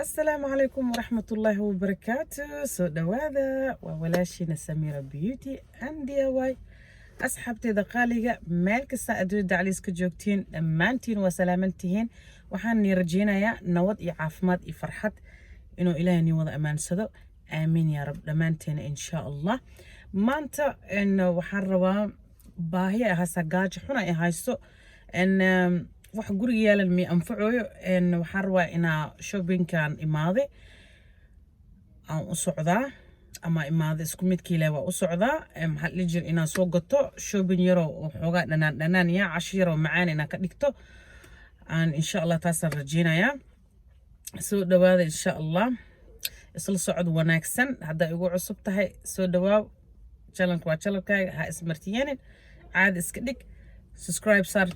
السلام عليكم ورحمة الله وبركاته. سو دوادا وولاشينا سميرة بيوتي اند دي واي. أصحابتي قاليقة مeel kasta adduunyada caliiska joogtiin dhammaantiin waa salaamantihiin. waxaan ni rajeynayaa nabad iyo caafimaad iyo farxad inuu ilaahay ni wada amaansado. aamiin yaa rab dhammaanteena insha allah. maanta waxaan rabaa baahi ahasa gaajo xun ay haysto wax guriga yaalan mi anfacoyo waxaan rabaa inaa shoppingkan imaaday aan u socdaa ama imaaday isku midkii leh waa u socdaa maxaa la jir inaan soo gato shopping yaro oo xoogaa dhanaan ya cash yaro macaan inaan ka dhigto aan insha allah taasaan rajeynayaa. soo dhawaada insha allah, isla socod wanaagsan. haddaa igu cusub tahay soo dhawaaw, channelka waa channelkaaga, ha ismartiyeenin, caadi iska dhig, subscribe saar,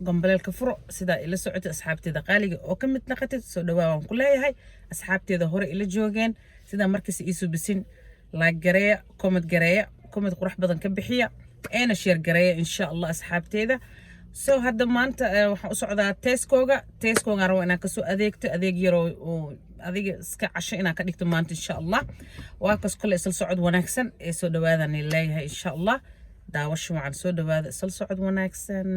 gombalelka furo sidaa ila socotay asxaabteeda qaaliga oo ka mid naqatid. soo dhawaa waan ku leeyahay asxaabteeda hore ila joogeen sidaa markiis iisu bisin like gareeya, comment gareeya, comment qurux badan ka bixiya, eena share gareeya insha allah asxaabteeda. soo hadda maanta waxaan u socdaa Tesco-ga rabo inaan kasoo adeegto adeeg yar oo adiga iska casho inaan ka dhigto maanta insha allah. waa kas kale isla socod wanaagsan ee soo dhawaadaan leeyahay insha allah. daawasho wacan, soo dhawaada, isla socod wanaagsan.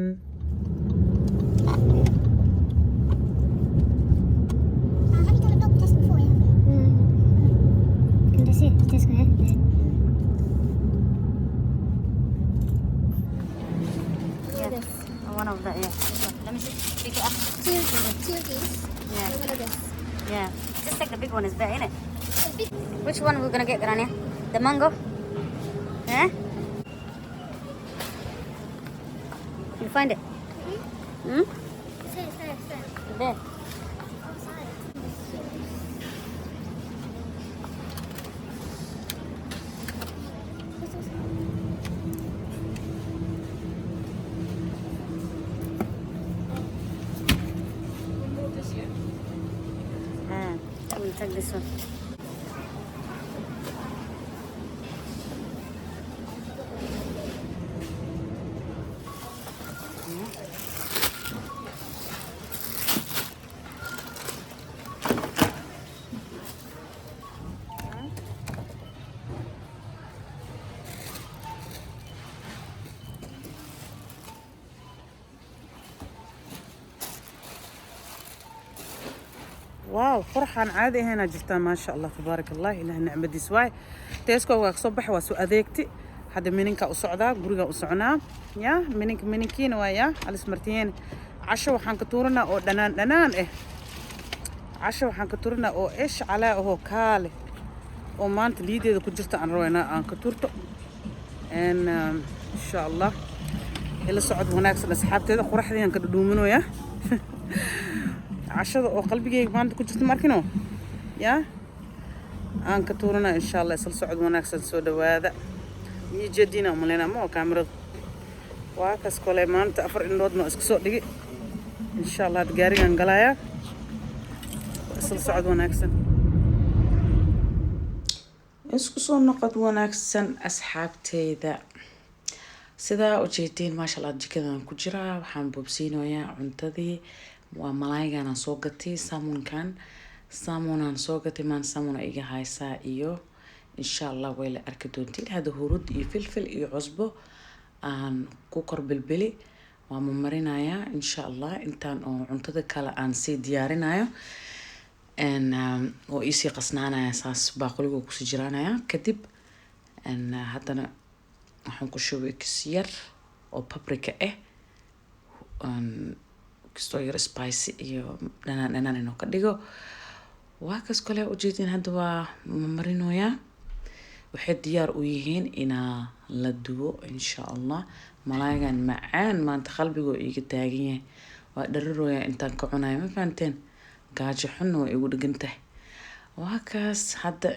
One of the, yeah. Let me see. Pick it up. Two of these. Yeah. And one of this. Yeah. Just take the big one, is better, innit? The big Which one we're gonna get, Grania? The mango? Yeah? You find it? Hmm? It's there. There. Outside. We'll take this one. واو فرحان عادي هنا جبتها ما شاء الله تبارك الله إله نعمة دي سواي. تيسكو وصبح وسو أذيكتي هذا منينك أصعدا قريقة أصعنا يا منينكين ويا على سمرتين عشرة وحن كتورنا أو دنان إيه عشرة وحن كتورنا أو إيش على هو كاله وما أنت ليدي إذا كنت جرت عن روينا عن كتورته إن شاء الله إلا صعد هناك الأصحاب هذا خرح ذي كده منو يا cashada oo qalbigeyga maanta ku jirto markino ya aan ka tuurana insha allah. isla socod wanaagsan, soo dhawaada iyo jeedina umalena ma kaamirada waa kas kale maanta afar indhoodna iska soo dhigi insha allah. gaarigan galaya, isla socod wanaagsan, isku soo noqod wanaagsan asxaabteyda. sidaa u jeedeen maasha allah jikadan ku jira waxaan boobsiinoyaa cuntadii. waa malaaygan aan soo gatay, salmonaan soo gatay maan salmona iga haysaa iyo insha allah way la arki doontiin. hada hurud iyo filfil iyo cusbo aan ku kor bilbili waa marinayaa insha allah intaan oo cuntada kale aan sii diyaarinayo oo isii qasnaanaya saas baaquliga ku sii jiraanaya. kadib haddana waxaan ku shubay kis yar oo paprika kastoo yar spicy iyo dhanaan inuu ka dhigo. waa kas kale ujeedin hadda waa marinoyaa. waxay diyaar u yihiin inaa la dubo insha allah. malaaygan macaan maanta qalbigoo iga taagan yahay, waa dhararooyaa intaan ka cunayo, ma fahanteen? gaajo xunna waa igu dhegan tahay. waa kaas hadda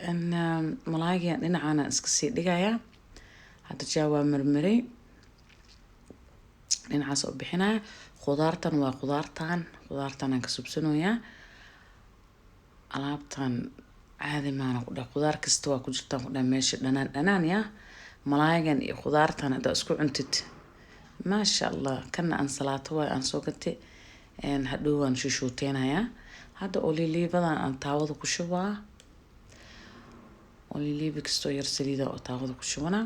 malaaygan dhinacaana iska sii dhigayaa. hadda jaa waa marmaray dhinacaas oo bixinaya. khudaartan waa khudaartan aan ka subsanoyaa. alaabtan caadi maana ku dhac khudaar kasta waa ku jirtaan ku dhac meesha dhanaan ya. malaaygan iyo khudaartan hadda isku cuntid maasha allah. kana ansalaato waa aan soo gatay hadhow waan shuushuuteynayaa. hadda oliliibadan aan taawada ku shubaa oliliiba kastoo yar saliida oo taawada ku shubana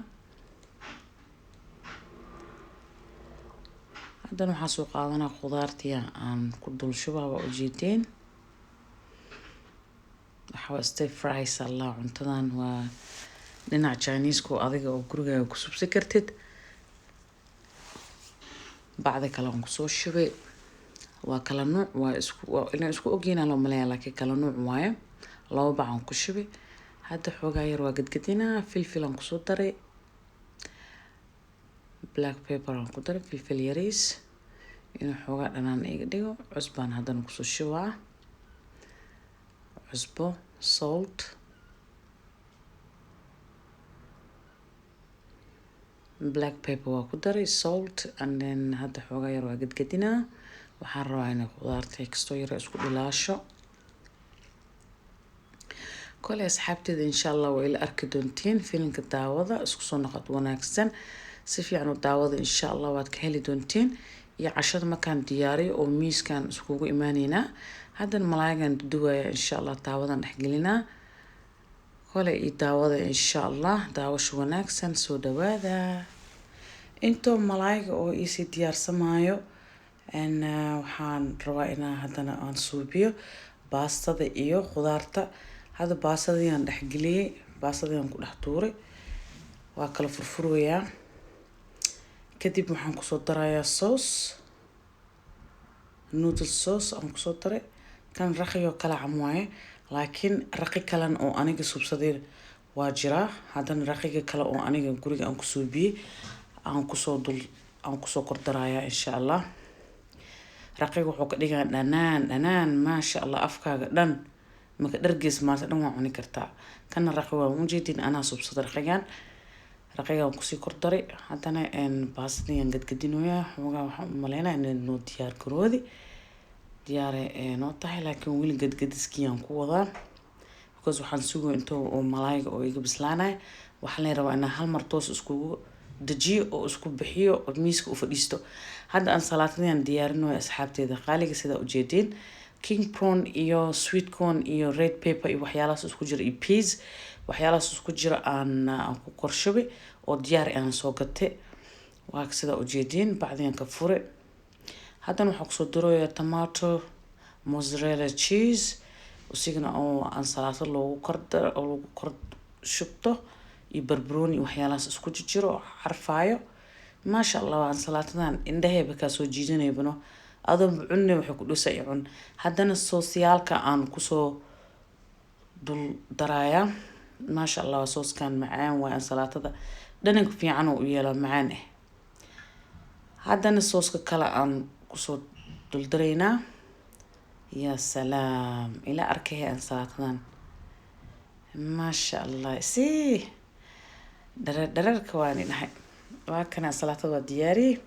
haddana waxaan soo qaadanaa khudaartii aan ku dul shubaa waa ujeedeen waxaa stir fries allah cuntadan waa dhinac Chinese-ku adiga oo gurigaaga ku subsi kartid bacda kale aan kusoo shubay waa kala nooc waa inaan isku ogeynaa loo maleeyaa laakiin kala nooc waaye laba bac aan ku shubay hadda xoogaa yar waa gadgadinaa filfil aan kusoo daray black pepper aan ku daray filfil yariis inuu xoogaa dhanaan iga dhigo cusbaan haddana kusoo shubaa cusbo salt black pepper waa ku daray salt and then hadda xoogaa yar waa gadgadinaa waxaan rabaa inay khudaarta kastoo yar isku dhilaasho kole asxaabteeda insha Allah way la arki doontiin filimka daawada isku soo noqod wanaagsan si fiican u daawada insha Allah waad ka heli doontiin iyo cashada markaan diyaariyo oo miiskan iskugu imaanayna haddana malaayigan duwaya insha Allah daawadan dhexgelinaa kole iyo daawada insha Allah daawasho wanaagsan soo dhawaada intoo malaayiga oo isi diyaarsamaayo waxaan rabaa inaan haddana aan suubiyo baastada iyo khudaarta hadda baasadii aan dhexgeliyay baasadii aan ku dhex tuuray waa kala furfurayaa kadib waxaan kusoo darayaa sauce noodle sauce aan kusoo daray kan raqiyo kala cam waaye laakiin raqi kalan oo aniga subsaday waa jiraa haddana raqiga kale oo aniga guriga aan ku suubiyay aan kusoo kor darayaa insha Allah raqiga wuxuu ka dhigaa dhanaan maasha Allah afkaaga dhan maka dhargeys maanta dhan waa cuni kartaa kana raqi waa ujeedin anaa subsada raqigaan kusii kor daray haddana baasadiyaan gadgadinoyaa xoogaa waxaan u maleynayaa inay noo diyaar garoodi diyaare noo tahay laakiin weli gadgadiskiyaan ku wadaa because waxaan sugo intoo oo malaayiga oo iga bislaanaya waxaa la rabaa inaan hal mar toos iskugu dajiyo oo isku bixiyo oo miiska u fadhiisto hadda aan salaatadaan diyaarinayo asxaabteeda qaaliga sida ujeedeen king prawn iyo sweet corn iyo red pepper iyo waxyaalahaas isku jira iyo peas waxyaalahaas isku jira aan ku korshubay oo diyaar aan soo gatay waa sida ujeedeen bacdeen ka fure haddana waxaan kusoo daroyaa tomato mozzarella cheese usigana oo aan salaato loogu kor shubto iyo barbarooni waxyaalahaas isku jiro carfaayo maasha Allah waan salaatadan indhaheeba ka soo jiidanayno adoon cunne waxay ku dhusay cun haddana soosiyaalka aan kusoo dul daraaya maasha Allah sooskan macaan waa salaatada dhananka fiican oo u yeelo macaan haddana sooska kale aan kusoo dul dareynaa ya salaam ila arkay aan salaatadan maasha Allah si dhararka waan inahay waa kana salaatada diyaari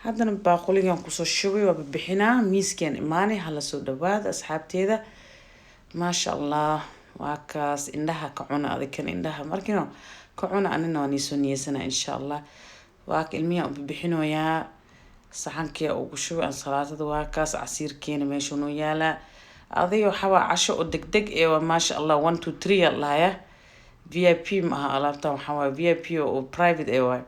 haddana baaquligan kusoo shubay waa bixinaa miiskan imaanay hala soo dhawaada asxaabteeda maasha Allah waa kaas indhaha ka cuna adikan indhaha markino ka cuna anina waan isoo niyeysana insha Allah waa ka ilmiya u bixinoyaa saxankii ugu shubay salaatada waa kaas casiirkeena meesha noo yaala adiga waxa casho oo degdeg ee waa maasha Allah 1 2 3 allaaya VIP ma alaabta waxa VIP oo private ee waa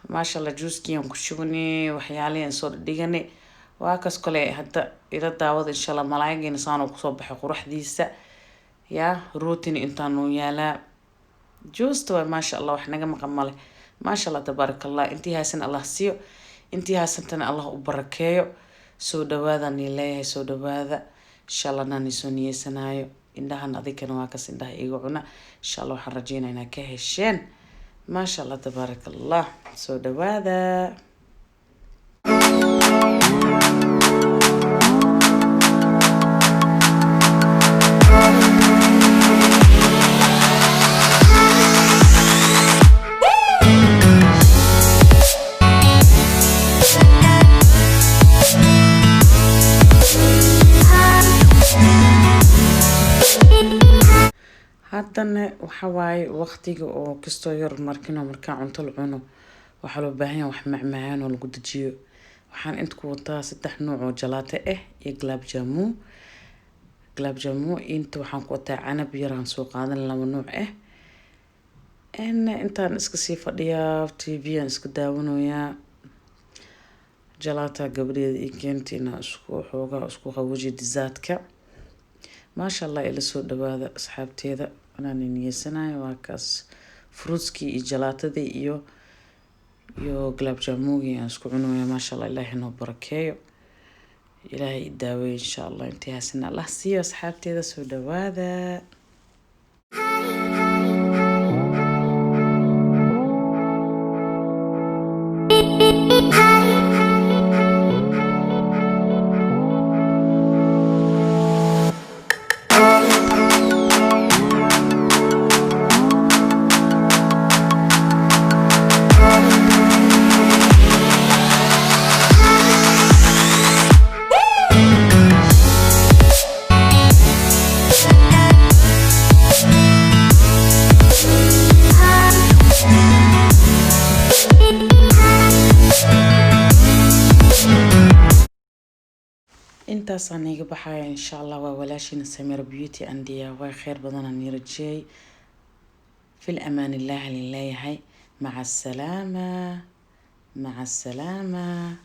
maasha Allah juicekiyan ku shubnay waxyaalahan soo dhigane waa kaas kale hadda ila daawada insha Allah malaayigeena saan ku soo baxay quruxdiisa ya rootini intaan noo yaala juice waa maasha Allah wax naga maqan male maasha Allah tabarakallah intii haasan Allah siiyo intii haasantana Allah u barakeeyo soo dhawaada nileeyahay soo dhawaada insha Allah nani soo niyeysanayo indhahan adikana waa kaas indhaha iga cuna insha Allah waxaan rajeynaynaa ka hesheen maasha Allah tabarakallah soo dhawaada haddana waxa waaye waqtiga oo kastoo yar markina markaan cunto la cuno waxaa loo baahan yahay wax macmacaan oo lagu dajiyo waxaan inta ku wataa 3 nooc oo jalaato iyo glaab jamu galaab jamu inta waxaan ku wataa canab yaraan soo qaadan laba nooc ah intaan iska sii fadhiyaa TV aan iska daawanayaa jalaata gabadheeda ii keentay inaan isku qabojiyo dizaadka maasha allah ila soo dhawaada asxaabteeda anaan niyeysanayo waa kaas fruitskii iyo jalaatadii iyo galaab jamuugii aan isku cunayaa maasha allah ilaahay noo barakeeyo ilaahay daaweey insha allah intii haasina allah siiyo asxaabteeda soo dhawaada intaasaan iga baxaya insha allah waa walaashina Samira Beauty and DIY khayr badan aan nirajay fil amaan illah lillahi maca السلامة